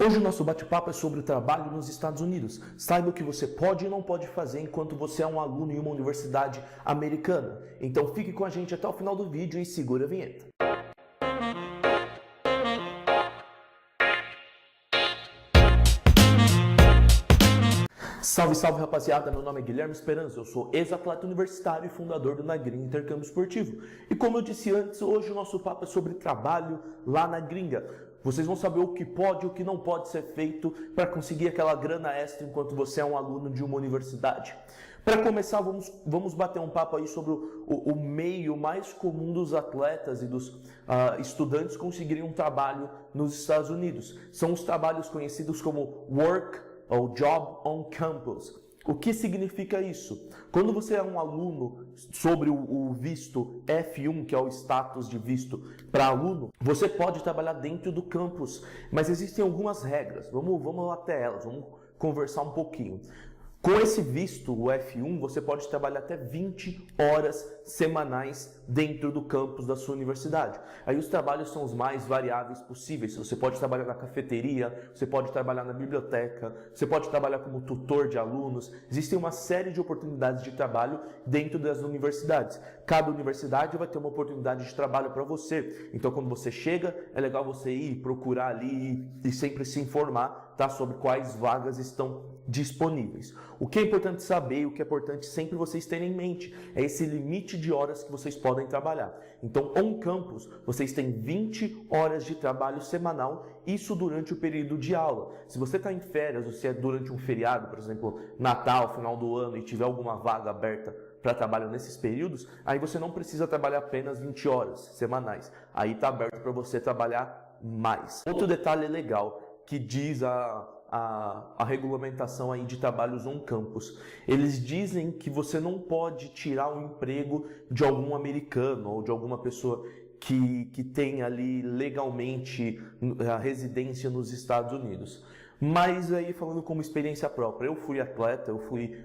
Hoje o nosso bate-papo é sobre o trabalho nos Estados Unidos. Saiba o que você pode e não pode fazer enquanto você é um aluno em uma universidade americana. Então fique com a gente até o final do vídeo e segura a vinheta. Salve, salve rapaziada, meu nome é Guilherme Esperança, eu sou ex-atleta universitário e fundador do Na Gringa Intercâmbio Esportivo. E como eu disse antes, hoje o nosso papo é sobre trabalho lá na gringa. Vocês vão saber o que pode e o que não pode ser feito para conseguir aquela grana extra enquanto você é um aluno de uma universidade. Para começar, vamos bater um papo aí sobre o meio mais comum dos atletas e dos estudantes conseguirem um trabalho nos Estados Unidos. São os trabalhos conhecidos como Work ou Job on Campus. O que significa isso? Quando você é um aluno sobre o visto F1, que é o status de visto para aluno, você pode trabalhar dentro do campus, mas existem algumas regras. Vamos até elas, vamos conversar um pouquinho. Com esse visto, o F1, você pode trabalhar até 20 horas semanais dentro do campus da sua universidade. Aí os trabalhos são os mais variáveis possíveis. Você pode trabalhar na cafeteria, você pode trabalhar na biblioteca, você pode trabalhar como tutor de alunos. Existem uma série de oportunidades de trabalho dentro das universidades. Cada universidade vai ter uma oportunidade de trabalho para você. Então, quando você chega, é legal você ir procurar ali e sempre se informar, tá, sobre quais vagas estão disponíveis. O que é importante saber e o que é importante sempre vocês terem em mente é esse limite de horas que vocês podem trabalhar. Então, on campus, vocês têm 20 horas de trabalho semanal, isso durante o período de aula. Se você está em férias, ou se é durante um feriado, por exemplo, Natal, final do ano, e tiver alguma vaga aberta para trabalho nesses períodos, aí você não precisa trabalhar apenas 20 horas semanais. Aí está aberto para você trabalhar mais. Outro detalhe legal que diz a regulamentação aí de trabalhos on campus. Eles dizem que você não pode tirar o emprego de algum americano ou de alguma pessoa que tem ali legalmente a residência nos Estados Unidos. Mas aí, falando como experiência própria, eu fui atleta,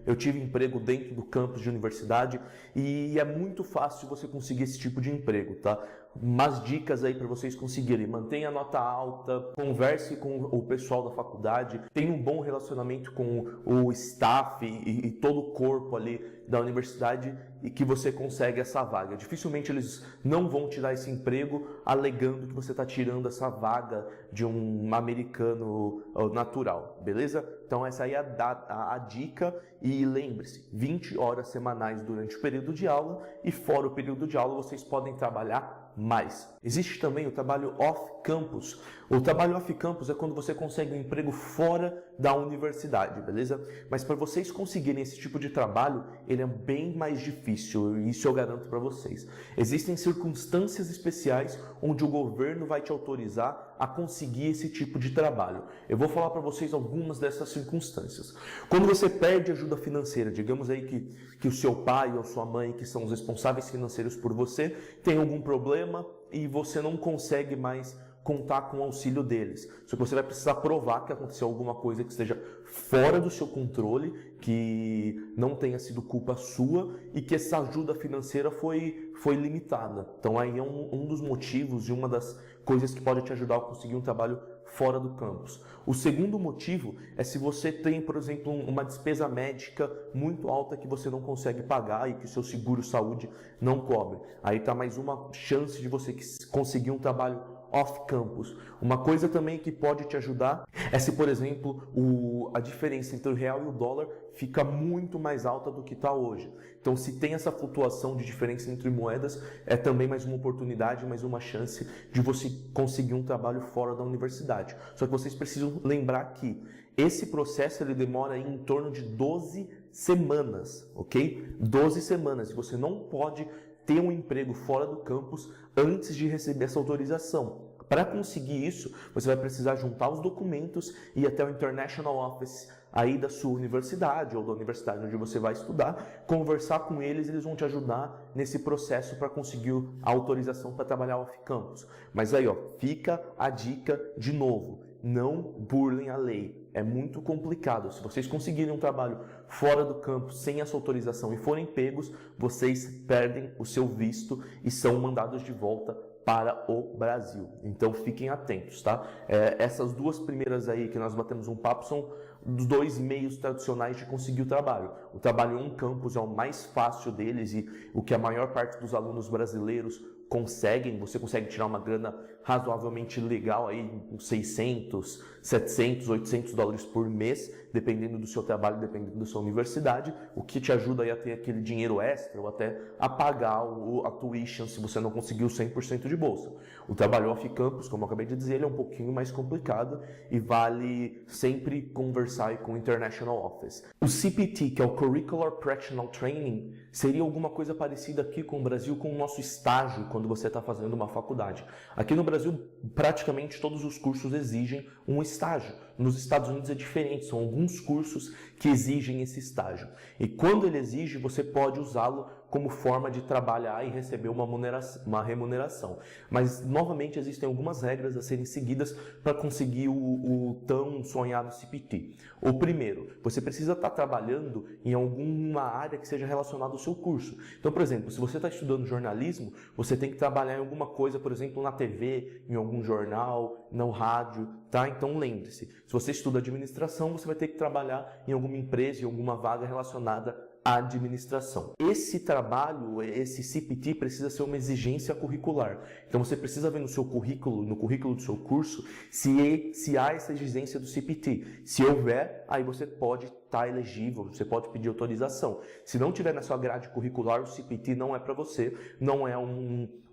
eu tive emprego dentro do campus de universidade e é muito fácil você conseguir esse tipo de emprego, tá? Umas dicas aí para vocês conseguirem: mantenha a nota alta, converse com o pessoal da faculdade, tenha um bom relacionamento com o staff e todo o corpo ali da universidade e que você consegue essa vaga. Dificilmente eles não vão tirar esse emprego alegando que você está tirando essa vaga de um americano natural, beleza? Então essa aí é a dica, e lembre-se, 20 horas semanais durante o período de aula, e fora o período de aula vocês podem trabalhar mais. Existe também o trabalho off-campus. O trabalho off-campus é quando você consegue um emprego fora da universidade, beleza? Mas para vocês conseguirem esse tipo de trabalho, ele é bem mais difícil, isso eu garanto para vocês. Existem circunstâncias especiais onde o governo vai te autorizar a conseguir esse tipo de trabalho. Eu vou falar para vocês algumas dessas circunstâncias. Quando você perde ajuda financeira, digamos aí que o seu pai ou sua mãe, que são os responsáveis financeiros por você, tem algum problema e você não consegue mais contar com o auxílio deles. Só que você vai precisar provar que aconteceu alguma coisa que esteja fora do seu controle, que não tenha sido culpa sua e que essa ajuda financeira foi limitada. Então aí é um dos motivos e uma das coisas que pode te ajudar a conseguir um trabalho fora do campus. O segundo motivo é se você tem, por exemplo, uma despesa médica muito alta que você não consegue pagar e que o seu seguro-saúde não cobre. Aí está mais uma chance de você conseguir um trabalho off-campus. Uma coisa também que pode te ajudar é se, por exemplo, a diferença entre o real e o dólar fica muito mais alta do que está hoje. Então, se tem essa flutuação de diferença entre moedas, é também mais uma oportunidade, mais uma chance de você conseguir um trabalho fora da universidade. Só que vocês precisam lembrar que esse processo ele demora em torno de 12 semanas, ok? 12 semanas. E você não pode ter um emprego fora do campus antes de receber essa autorização. Para conseguir isso, você vai precisar juntar os documentos e ir até o International Office aí da sua universidade ou da universidade onde você vai estudar, conversar com eles, eles vão te ajudar nesse processo para conseguir a autorização para trabalhar off-campus. Mas aí, ó, fica a dica de novo: não burlem a lei. É muito complicado. Se vocês conseguirem um trabalho fora do campus sem essa autorização e forem pegos, vocês perdem o seu visto e são mandados de volta para o Brasil. Então fiquem atentos, tá? Essas duas primeiras aí que nós batemos um papo são dos dois meios tradicionais de conseguir o trabalho. O trabalho on campus é o mais fácil deles e o que a maior parte dos alunos brasileiros conseguem. Você consegue tirar uma grana razoavelmente legal aí, uns 600, 700, 800 dólares por mês, dependendo do seu trabalho, dependendo da sua universidade, o que te ajuda aí a ter aquele dinheiro extra ou até a pagar a tuition se você não conseguiu 100% de bolsa. O trabalho off-campus, como eu acabei de dizer, ele é um pouquinho mais complicado e vale sempre conversar com o International Office. O CPT, que é o Curricular Practical Training, seria alguma coisa parecida aqui com o Brasil, com o nosso estágio quando você está fazendo uma faculdade. Aqui no Brasil, praticamente todos os cursos exigem um estágio. Nos Estados Unidos é diferente, são alguns cursos que exigem esse estágio. E quando ele exige, você pode usá-lo como forma de trabalhar e receber uma remuneração. Mas, novamente, existem algumas regras a serem seguidas para conseguir o tão sonhado CPT. O primeiro, você precisa estar trabalhando em alguma área que seja relacionada ao seu curso. Então, por exemplo, se você está estudando jornalismo, você tem que trabalhar em alguma coisa, por exemplo, na TV, em algum jornal, no rádio, tá? Então, lembre-se, se você estuda administração, você vai ter que trabalhar em alguma empresa, em alguma vaga relacionada à administração. Esse trabalho, esse CPT, precisa ser uma exigência curricular. Então você precisa ver no seu currículo, no currículo do seu curso, se há essa exigência do CPT. Se houver, aí você pode estar elegível, você pode pedir autorização. Se não tiver na sua grade curricular, o CPT não é para você, não é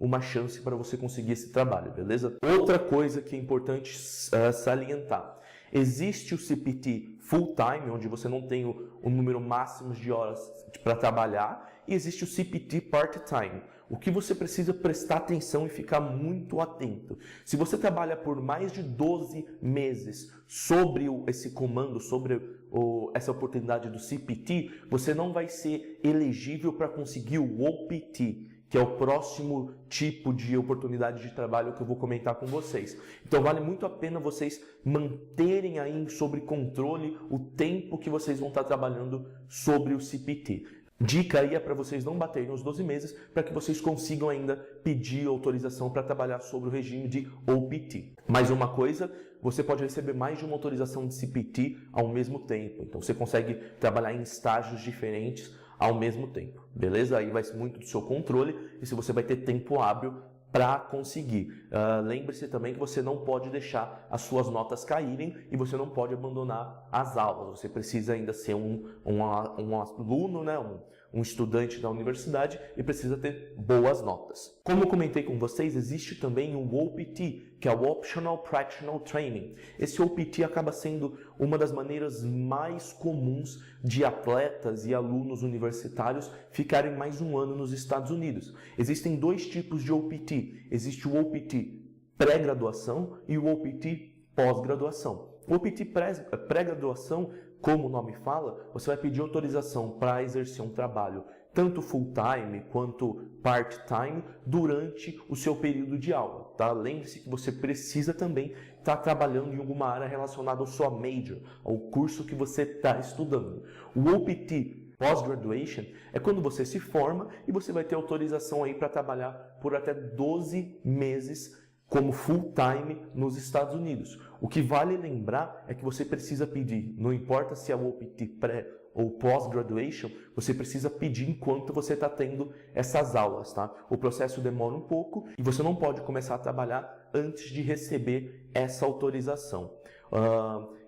uma chance para você conseguir esse trabalho, beleza? Outra coisa que é importante salientar. Existe o CPT full-time, onde você não tem o número máximo de horas para trabalhar, e existe o CPT part-time. O que você precisa prestar atenção e ficar muito atento. Se você trabalha por mais de 12 meses sobre esse comando, sobre essa oportunidade do CPT, você não vai ser elegível para conseguir o OPT, que é o próximo tipo de oportunidade de trabalho que eu vou comentar com vocês. Então vale muito a pena vocês manterem aí sob controle o tempo que vocês vão estar trabalhando sobre o CPT. Dica aí é para vocês não baterem os 12 meses, para que vocês consigam ainda pedir autorização para trabalhar sobre o regime de OPT. Mais uma coisa, você pode receber mais de uma autorização de CPT ao mesmo tempo. Então você consegue trabalhar em estágios diferentes ao mesmo tempo, beleza? Aí vai ser muito do seu controle e se você vai ter tempo hábil para conseguir. Lembre-se também que você não pode deixar as suas notas caírem e você não pode abandonar as aulas. Você precisa ainda ser um aluno, né? Um estudante da universidade e precisa ter boas notas. Como eu comentei com vocês, existe também o OPT, que é o Optional Practical Training. Esse OPT acaba sendo uma das maneiras mais comuns de atletas e alunos universitários ficarem mais um ano nos Estados Unidos. Existem dois tipos de OPT. Existe o OPT pré-graduação e o OPT pós-graduação. O OPT pré-graduação, como o nome fala, você vai pedir autorização para exercer um trabalho tanto full-time quanto part-time durante o seu período de aula, tá? Lembre-se que você precisa também estar trabalhando em alguma área relacionada ao sua major, ao curso que você está estudando. O OPT Post-Graduation é quando você se forma e você vai ter autorização aí para trabalhar por até 12 meses como full-time nos Estados Unidos. O que vale lembrar é que você precisa pedir, não importa se é o OPT pré ou pós-graduation, você precisa pedir enquanto você está tendo essas aulas, tá? O processo demora um pouco e você não pode começar a trabalhar antes de receber essa autorização.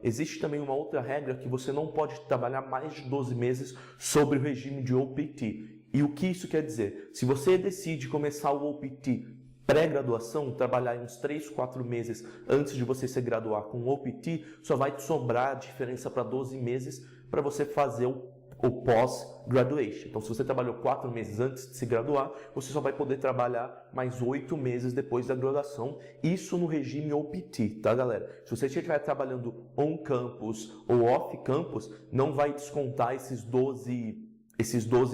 Existe também uma outra regra que você não pode trabalhar mais de 12 meses sobre o regime de OPT. E o que isso quer dizer? Se você decide começar o OPT pré-graduação, trabalhar em uns 3, 4 meses antes de você se graduar com o OPT, só vai te sobrar a diferença para 12 meses para você fazer o pós-graduation. Então, se você trabalhou 4 meses antes de se graduar, você só vai poder trabalhar mais 8 meses depois da graduação. Isso no regime OPT, tá, galera? Se você estiver trabalhando on-campus ou off-campus, não vai descontar esses 12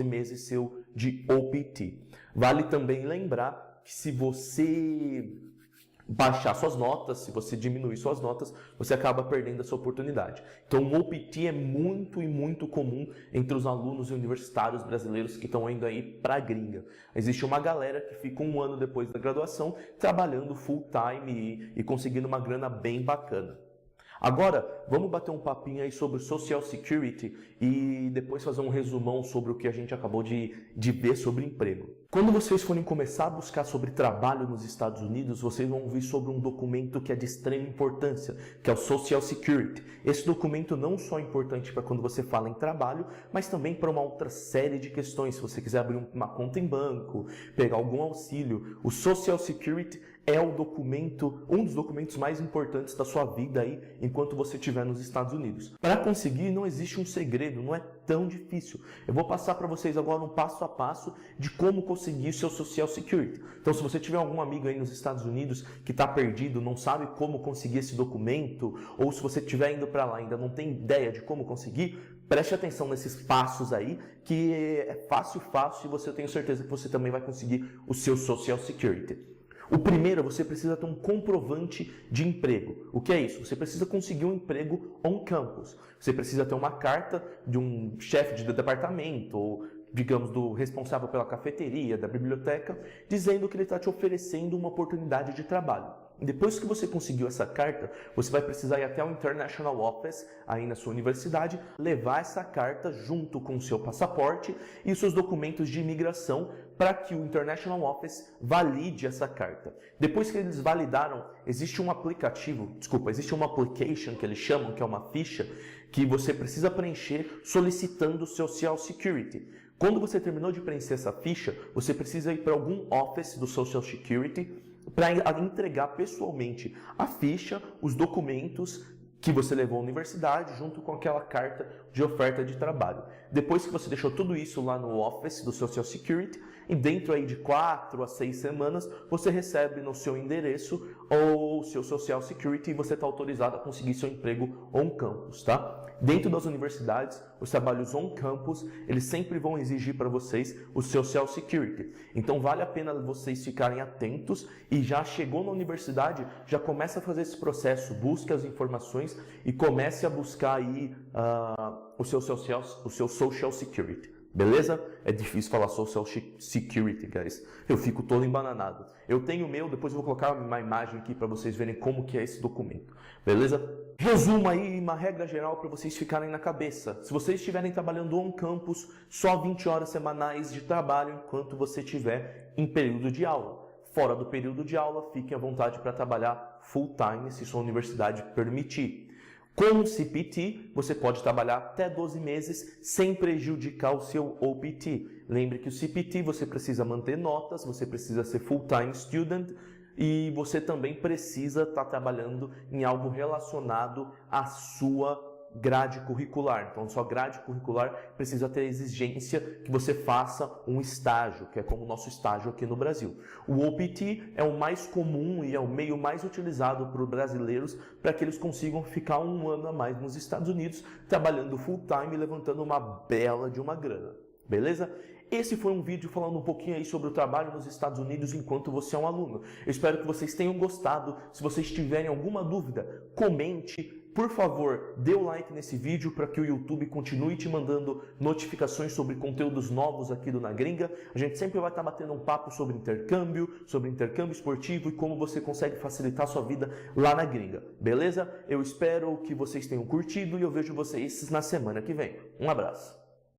meses seu de OPT. Vale também lembrar que se você baixar suas notas. Se você diminuir suas notas, você acaba perdendo essa oportunidade. Então o OPT é muito e muito comum entre os alunos universitários brasileiros que estão indo aí para a gringa. Existe uma galera que fica um ano depois da graduação trabalhando full time e conseguindo uma grana bem bacana. Agora, vamos bater um papinho aí sobre Social Security e depois fazer um resumão sobre o que a gente acabou de ver sobre emprego. Quando vocês forem começar a buscar sobre trabalho nos Estados Unidos, vocês vão ouvir sobre um documento que é de extrema importância, que é o Social Security. Esse documento não só é importante para quando você fala em trabalho, mas também para uma outra série de questões. Se você quiser abrir uma conta em banco, pegar algum auxílio, o Social Security é o documento, um dos documentos mais importantes da sua vida aí enquanto você estiver nos Estados Unidos. Para conseguir não existe um segredo, não é tão difícil. Eu vou passar para vocês agora um passo a passo de como conseguir o seu Social Security. Então, se você tiver algum amigo aí nos Estados Unidos que está perdido, não sabe como conseguir esse documento, ou se você estiver indo para lá e ainda não tem ideia de como conseguir, preste atenção nesses passos aí, que é fácil e você, eu tenho certeza que você também vai conseguir o seu Social Security. O primeiro, você precisa ter um comprovante de emprego. O que é isso? Você precisa conseguir um emprego on campus. Você precisa ter uma carta de um chefe de departamento ou, digamos, do responsável pela cafeteria, da biblioteca, dizendo que ele está te oferecendo uma oportunidade de trabalho. Depois que você conseguiu essa carta, você vai precisar ir até o International Office, aí na sua universidade, levar essa carta junto com o seu passaporte e seus documentos de imigração para que o International Office valide essa carta. Depois que eles validaram, existe uma application que eles chamam, que é uma ficha, que você precisa preencher solicitando o seu Social Security. Quando você terminou de preencher essa ficha, você precisa ir para algum office do Social Security para entregar pessoalmente a ficha, os documentos que você levou à universidade, junto com aquela carta de oferta de trabalho. Depois que você deixou tudo isso lá no office do Social Security, e dentro aí de 4 a 6 semanas, você recebe no seu endereço o seu Social Security e você está autorizado a conseguir seu emprego on campus, tá? Dentro das universidades, os trabalhos on campus, eles sempre vão exigir para vocês o seu Social Security. Então vale a pena vocês ficarem atentos e já chegou na universidade, já começa a fazer esse processo, busque as informações e comece a buscar aí o seu Social Security. Beleza? É difícil falar Social Security, guys. Eu fico todo embananado. Eu tenho o meu, depois eu vou colocar uma imagem aqui para vocês verem como que é esse documento. Beleza? Resumo aí, uma regra geral para vocês ficarem na cabeça. Se vocês estiverem trabalhando on campus, só 20 horas semanais de trabalho enquanto você estiver em período de aula. Fora do período de aula, fiquem à vontade para trabalhar full time, se sua universidade permitir. Com o CPT, você pode trabalhar até 12 meses sem prejudicar o seu OPT. Lembre que o CPT você precisa manter notas, você precisa ser full-time student e você também precisa estar trabalhando em algo relacionado à sua grade curricular. Então, sua grade curricular precisa ter a exigência que você faça um estágio, que é como o nosso estágio aqui no Brasil. O OPT é o mais comum e é o meio mais utilizado por brasileiros para que eles consigam ficar um ano a mais nos Estados Unidos, trabalhando full time e levantando uma bela de uma grana. Beleza? Esse foi um vídeo falando um pouquinho aí sobre o trabalho nos Estados Unidos enquanto você é um aluno. Eu espero que vocês tenham gostado. Se vocês tiverem alguma dúvida, comente. Por favor, dê o like nesse vídeo para que o YouTube continue te mandando notificações sobre conteúdos novos aqui do Na Gringa. A gente sempre vai estar batendo um papo sobre intercâmbio esportivo e como você consegue facilitar a sua vida lá na gringa. Beleza? Eu espero que vocês tenham curtido e eu vejo vocês na semana que vem. Um abraço.